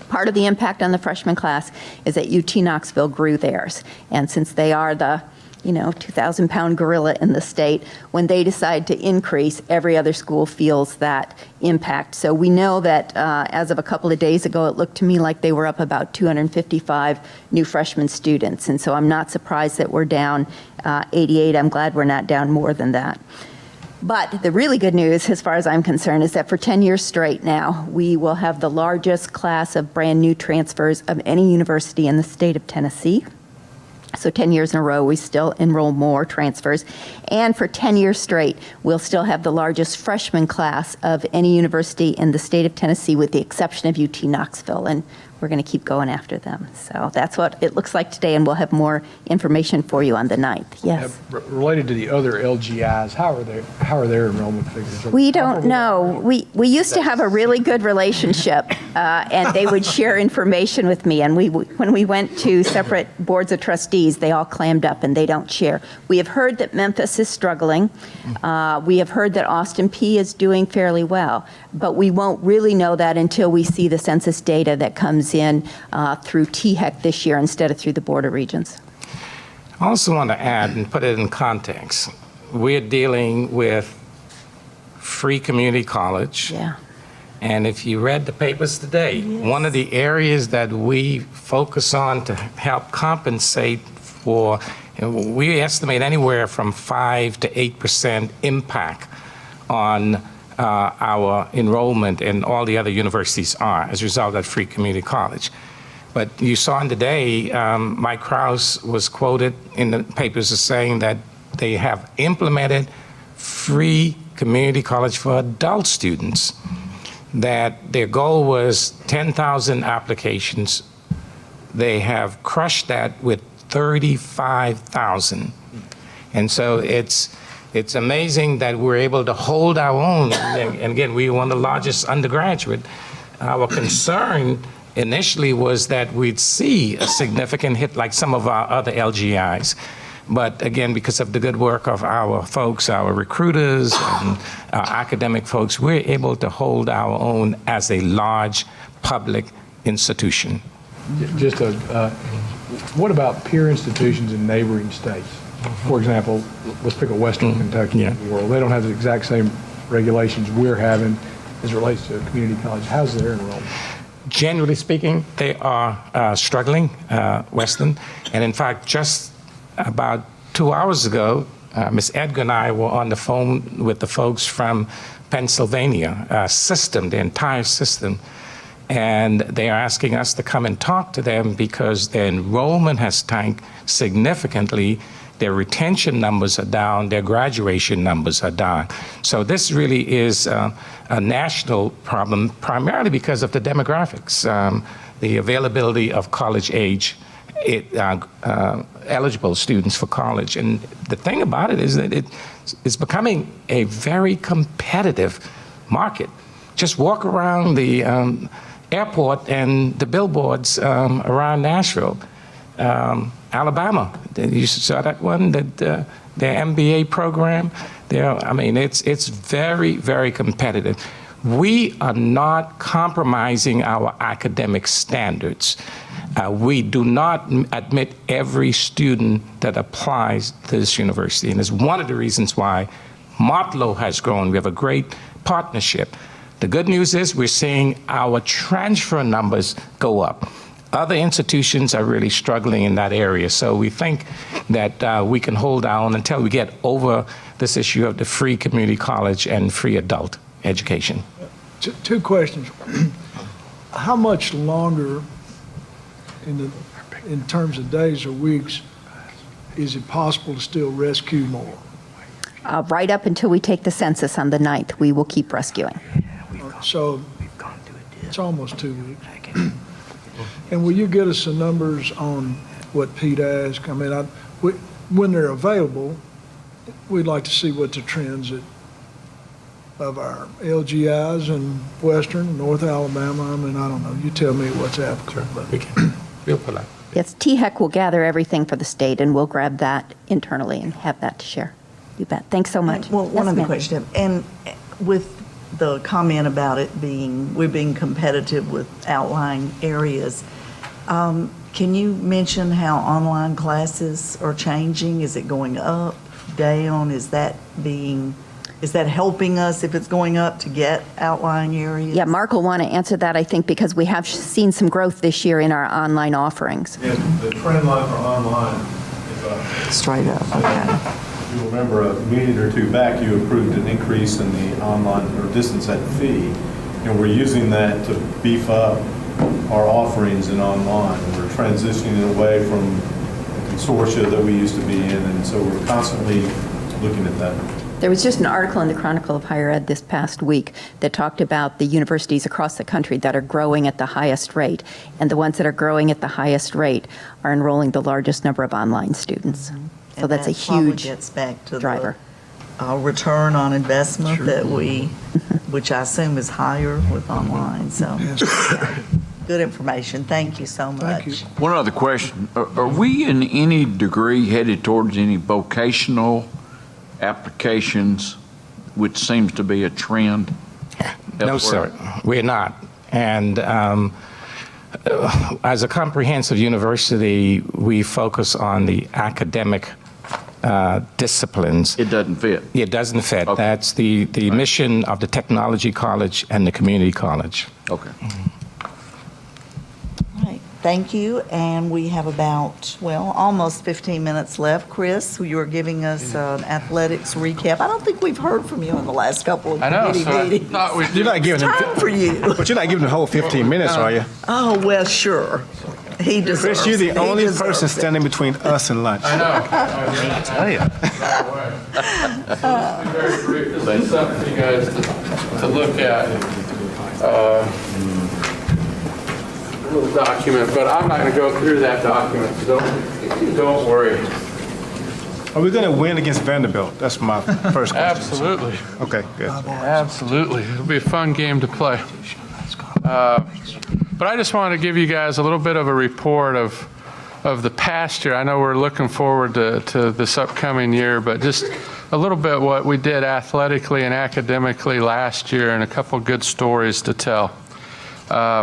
Part of the impact on the freshman class is that UT Knoxville grew theirs, and since they are the 2,000-pound gorilla in the state, when they decide to increase, every other school feels that impact. So we know that as of a couple of days ago, it looked to me like they were up about 255 new freshman students. And so I'm not surprised that we're down 88. I'm glad we're not down more than that. But the really good news, as far as I'm concerned, is that for 10 years straight now, we will have the largest class of brand new transfers of any university in the state of Tennessee. So 10 years in a row, we still enroll more transfers. And for 10 years straight, we'll still have the largest freshman class of any university in the state of Tennessee, with the exception of UT Knoxville. And we're going to keep going after them. So that's what it looks like today, and we'll have more information for you on the 9th. Yes? Related to the other LGIs, how are their enrollment figures? We don't know. We used to have a really good relationship, and they would share information with me. And when we went to separate boards of trustees, they all clammed up and they don't share. We have heard that Memphis is struggling. We have heard that Austin Peay is doing fairly well, but we won't really know that until we see the census data that comes in through THEC this year instead of through the Board of Regents. I also want to add and put it in context. We're dealing with free community college. Yeah. And if you read the papers today, one of the areas that we focus on to help compensate for, we estimate anywhere from 5 to 8% impact on our enrollment, and all the other universities are as a result of free community college. But you saw in today, Mike Krause was quoted in the papers as saying that they have implemented free community college for adult students, that their goal was 10,000 applications. They have crushed that with 35,000. And so it's amazing that we're able to hold our own. And again, we were one of the largest undergraduate. Our concern initially was that we'd see a significant hit like some of our other LGIs. But again, because of the good work of our folks, our recruiters and our academic folks, we're able to hold our own as a large public institution. What about peer institutions in neighboring states? For example, let's pick a Western Kentucky world. They don't have the exact same regulations we're having as it relates to community college. How's their enrollment? Generally speaking, they are struggling, Western. And in fact, just about 2 hours ago, Ms. Edgar and I were on the phone with the folks from Pennsylvania system, the entire system, and they are asking us to come and talk to them because their enrollment has tanked significantly. Their retention numbers are down, their graduation numbers are down. So this really is a national problem, primarily because of the demographics, the availability of college age eligible students for college. And the thing about it is that it's becoming a very competitive market. Just walk around the airport and the billboards around Nashville. Alabama, you saw that one, their MBA program. I mean, it's very, very competitive. We are not compromising our academic standards. We do not admit every student that applies to this university, and it's one of the reasons why Martlow has grown. We have a great partnership. The good news is we're seeing our transfer numbers go up. Other institutions are really struggling in that area, so we think that we can hold on until we get over this issue of the free community college and free adult education. Two questions. How much longer, in terms of days or weeks, is it possible to still rescue more? Right up until we take the census on the 9th, we will keep rescuing. So it's almost 2 weeks. And will you get us some numbers on what Pete asked? I mean, when they're available, we'd like to see what the trends of our LGIs in Western, North Alabama. I mean, I don't know. You tell me what's applicable. Sure. We'll pull out. Yes, THEC will gather everything for the state, and we'll grab that internally and have that to share. You bet. Thanks so much. Well, one Yes, other ma'am. question, and with the comment about we're being competitive with outlying areas, can you mention how online classes are changing? Is it going up, down? Is that helping us if it's going up to get outlying areas? Yeah, Mark will want to answer that, I think, because we have seen some growth this year in our online offerings. Yeah, the trend line for online is up. Straight up, okay. You'll remember a minute or two back, you approved an increase in the online or distance ed fee, and we're using that to beef up our offerings in online. And we're transitioning away from the consortia that we used to be in, and so we're constantly looking at that. There was just an article in the Chronicle of Higher Ed this past week that talked about the universities across the country that are growing at the highest rate, and the ones that are growing at the highest rate are enrolling the largest number of online students. So that's a probably huge gets back to driver. the return on investment that which I assume is higher with online, so. Good information. Thank you so much. Thank you. One other question. Are we in any degree headed towards any vocational applications, which seems to be a trend? No, sir, we're not. And as a comprehensive university, we focus on the academic disciplines. It doesn't fit. It doesn't fit. Okay. That's the mission of the technology college and the community college. Okay. All right, thank you, and we have about, well, almost 15 minutes left. Chris, you were giving us an athletics recap. I don't think we've heard from you in the last couple of committee meetings. You're not giving them, Time for you. but you're not giving the whole 15 minutes, are you? Oh, well, sure. He deserves Chris, you're the it. He only deserves person it. standing between us and lunch. I tell you. Very brief. This is something for you guys to look at. Little document, but I'm not going to go through that document, so don't worry. Are we going to win against Vanderbilt? That's my first question. Absolutely. Okay, good. Absolutely. It'll be a fun game to play. But I just wanted to give you guys a little bit of a report of the past year. I know we're looking forward to this upcoming year, but just a little bit what we did athletically and academically last year and a couple good stories to tell.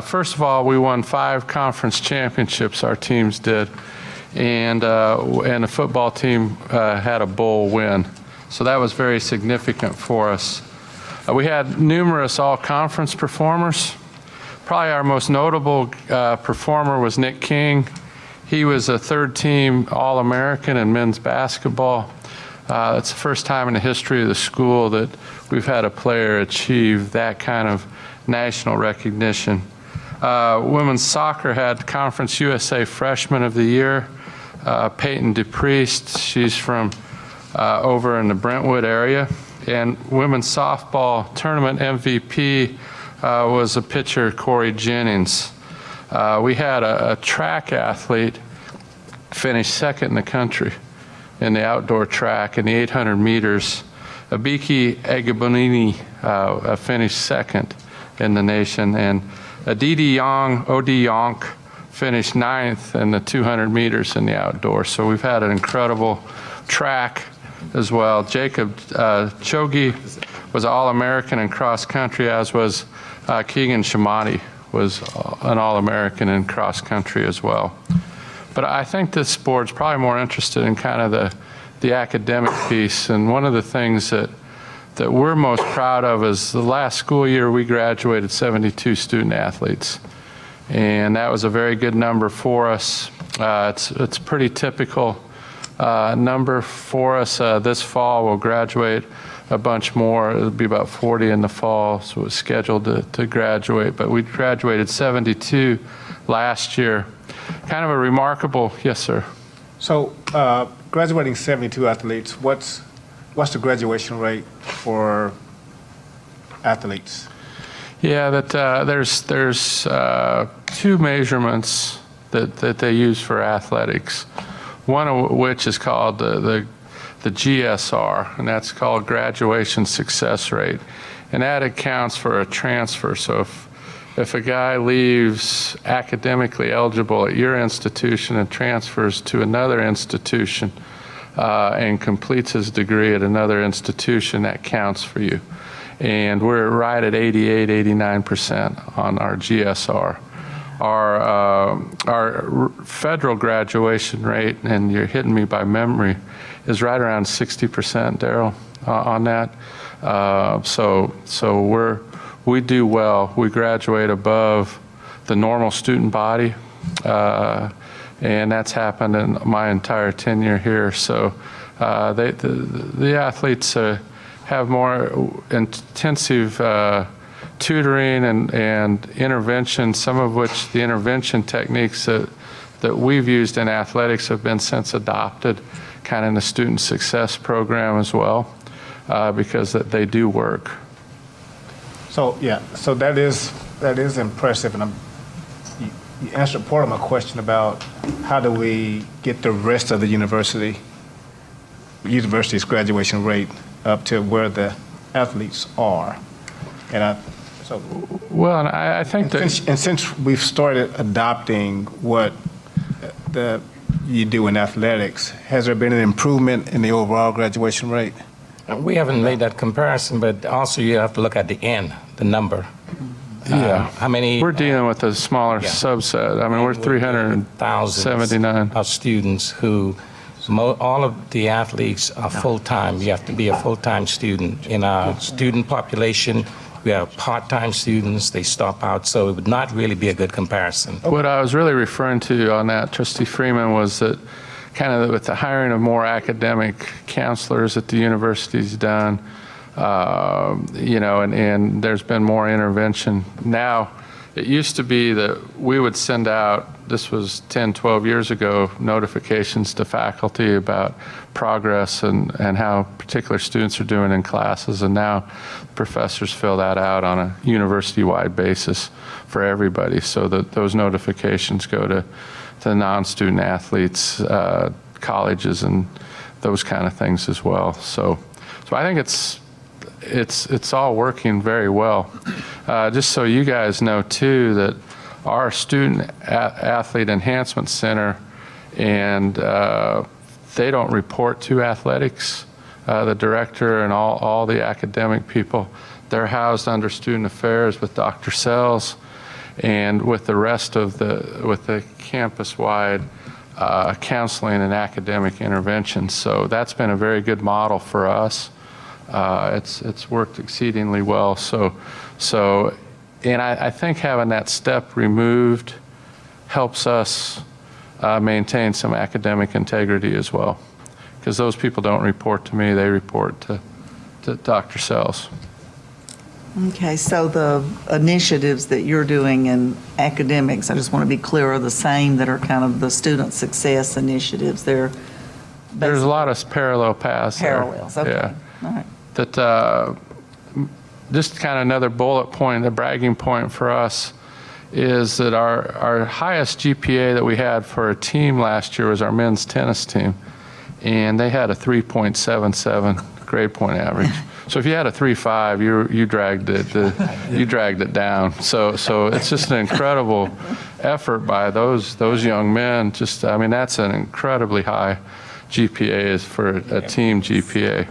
First of all, we won 5 conference championships, our teams did, and the football team had a bowl win. So that was very significant for us. We had numerous all-conference performers. Probably our most notable performer was Nick King. He was a third-team All-American in men's basketball. It's the first time in the history of the school that we've had a player achieve that kind of national recognition. Women's soccer had Conference USA Freshman of the Year, Peyton DePriest. She's from over in the Brentwood area. And women's softball tournament MVP was a pitcher, Corey Jennings. We had a track athlete finish second in the country in the outdoor track in the 800 meters. Abiki Agabonini finished second in the nation, and Odie Yonk finished 9th in the 200 meters in the outdoor. So we've had an incredible track as well. Jacob Chogi was All-American in cross country, as was Keegan Shamati was an All-American in cross country as well. But I think this board's probably more interested in kind of the academic piece. And one of the things that we're most proud of is the last school year we graduated 72 student athletes. And that was a very good number for us. It's pretty typical number for us. This fall we'll graduate a bunch more. It'll be about 40 in the fall, so it's scheduled to graduate. But we graduated 72 last year. Kind of a remarkable, yes, sir. So, graduating 72 athletes, what's the graduation rate for athletes? Yeah, there's 2 measurements that they use for athletics. One of which is called the GSR, and that's called graduation success rate, and that accounts for a transfer. So if a guy leaves academically eligible at your institution and transfers to another institution and completes his degree at another institution, that counts for you. And we're right at 88, 89% on our GSR. Our federal graduation rate, and you're hitting me by memory, is right around 60%, Daryl, on that. So we do well. We graduate above the normal student body, and that's happened in my entire tenure here. So the athletes have more intensive tutoring and intervention, some of which the intervention techniques that we've used in athletics have been since adopted kind of in the student success program as well, because they do work. So, yeah, so that is impressive, and you answered part of my question about how do we get the rest of the university's graduation rate up to where the athletes are. And I think that since we've started adopting what you do in athletics, has there been an improvement in the overall graduation rate? We haven't made that comparison, but also you have to look at the end, the number. Yeah. How many? We're dealing with a smaller subset. I mean, we're 379 of students who All of the athletes are full-time. You have to be a full-time student. In our student population, we have part-time students. They stop out, so it would not really be a good comparison. What I was really referring to on that, Trustee Freeman, was that kind of with the hiring of more academic counselors that the university's done, and there's been more intervention. Now, it used to be that we would send out, this was 10, 12 years ago, notifications to faculty about progress and how particular students are doing in classes, and now professors fill that out on a university-wide basis for everybody, so that those notifications go to non-student athletes, colleges, and those kind of things as well. So I think it's all working very well. Just so you guys know too, that our Student Athlete Enhancement Center, and they don't report to athletics. The director and all the academic people, they're housed under Student Affairs with Dr. Sells, and with the rest of the campus-wide counseling and academic intervention. So that's been a very good model for us. It's worked exceedingly well. And I think having that step removed helps us maintain some academic integrity as well, because those people don't report to me, they report to Dr. Sells. Okay, so the initiatives that you're doing in academics, I just want to be clear, are the same that are kind of the student success initiatives. There's a lot of parallel paths there. Parallels, okay. Yeah. All right. That just kind of another bullet point, a bragging point for us, is that our highest GPA that we had for a team last year was our men's tennis team, and they had a 3.77 grade point average. So if you had a 3.5, you dragged it down. So it's just an incredible effort by those young men. That's an incredibly high GPA for a team GPA.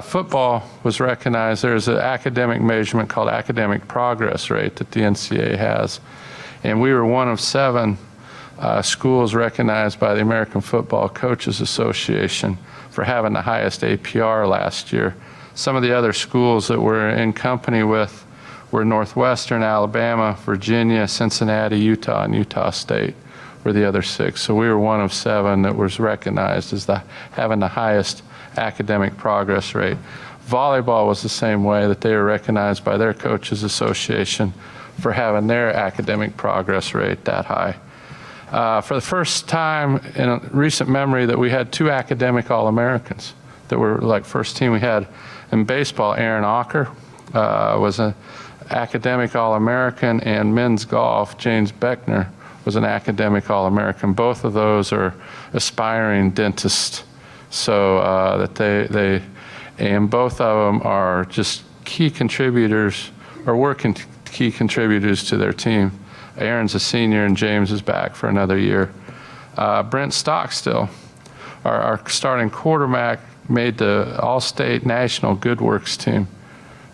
Football was recognized. There's an academic measurement called academic progress rate that the NCAA has, and we were one of 7 schools recognized by the American Football Coaches Association for having the highest APR last year. Some of the other schools that we're in company with were Northwestern, Alabama, Virginia, Cincinnati, Utah, and Utah State were the other 6. So we were one of 7 that was recognized as having the highest academic progress rate. Volleyball was the same way, that they were recognized by their Coaches Association for having their academic progress rate that high. For the first time in recent memory that we had 2 academic All-Americans that were like first team. We had in baseball, Aaron Ocker was an academic All-American, and men's golf, James Beckner was an academic All-American. Both of those are aspiring dentists. So and both of them are just key contributors, or working key contributors to their team. Aaron's a senior and James is back for another year. Brent Stockstill, our starting quarterback, made the All-State National Good Works team.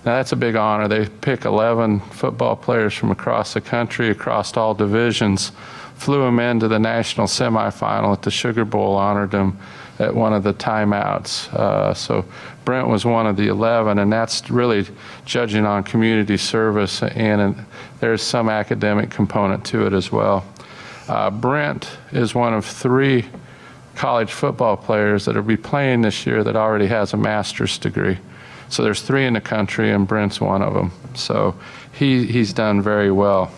Now that's a big honor. They pick 11 football players from across the country, across all divisions, flew them into the national semifinal at the Sugar Bowl, honored them at one of the timeouts. So Brent was one of the 11, and that's really judging on community service, and there's some academic component to it as well. Brent is one of 3 college football players that will be playing this year that already has a master's degree. So there's 3 in the country, and Brent's one of them. So he's done very well.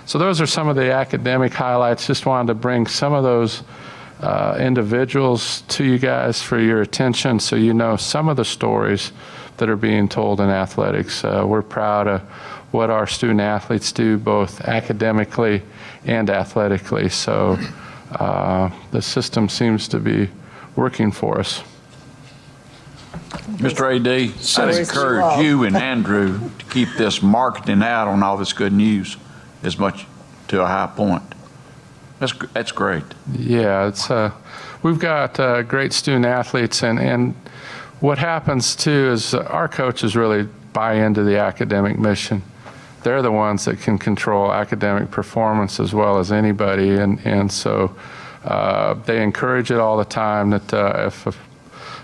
So those are some of the academic highlights. Just wanted to bring some of those individuals to you guys for your attention, so you know some of the stories that are being told in athletics. We're proud of what our student athletes do, both academically and athletically. So the system seems to be working for us. Mr. AD, I'd encourage you and Andrew to keep this marketing out on all this good news as much to a high point. That's great. Yeah, we've got great student athletes, and what happens too is our coaches really buy into the academic mission. They're the ones that can control academic performance as well as anybody, and so They encourage it all the time that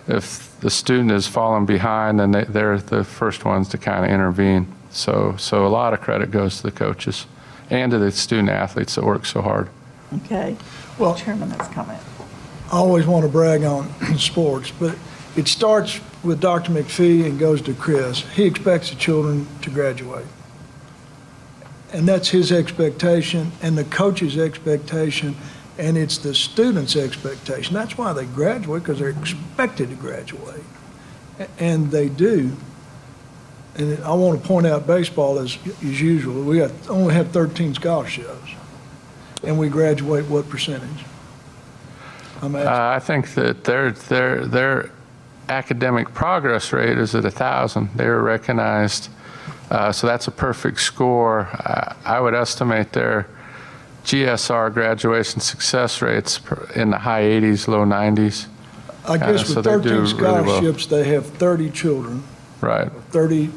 if the student is falling behind, then they're the first ones to kind of intervene. So a lot of credit goes to the coaches and to the student athletes that work so hard. Okay. Well, Chairman has comment. I always want to brag on sports, but it starts with Dr. McPhee and goes to Chris. He expects the children to graduate. And that's his expectation and the coach's expectation, and it's the student's expectation. That's why they graduate, because they're expected to graduate. And they do. And I want to point out baseball as usual. We only have 13 scholarships, and we graduate what percentage? I think that their academic progress rate is at 1,000. They're recognized, so that's a perfect score. I would estimate their GSR, graduation success rates, in the high 80s, low 90s. I guess so with they do 13 really well. scholarships, they have 30 children, Right. 30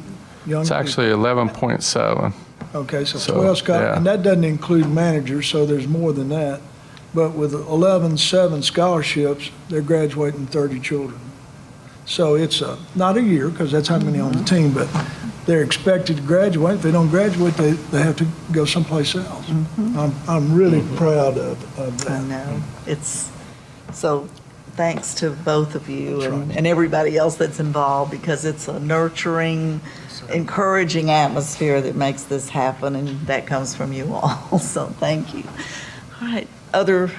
young It's people. actually 11.7. Okay, so So, 12 scholarships, yeah. and that doesn't include managers, so there's more than that. But with 11.7 scholarships, they're graduating 30 children. So it's not a year, because that's how many on the team, but they're expected to graduate. If they don't graduate, they have to go someplace else. I'm really proud of I that. know. So thanks to both of you and everybody else that's involved, because it's a nurturing, encouraging atmosphere that makes this happen, and that comes from you all. So thank you. All right, other No,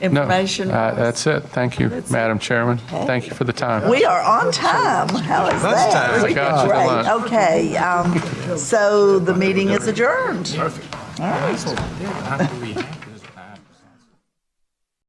information? that's it. Thank you, That's Madam it. Chairman. Okay. Thank you for the time. We are on time. How is that? I got you to lunch. Great. Okay, so the meeting is adjourned. All right. After we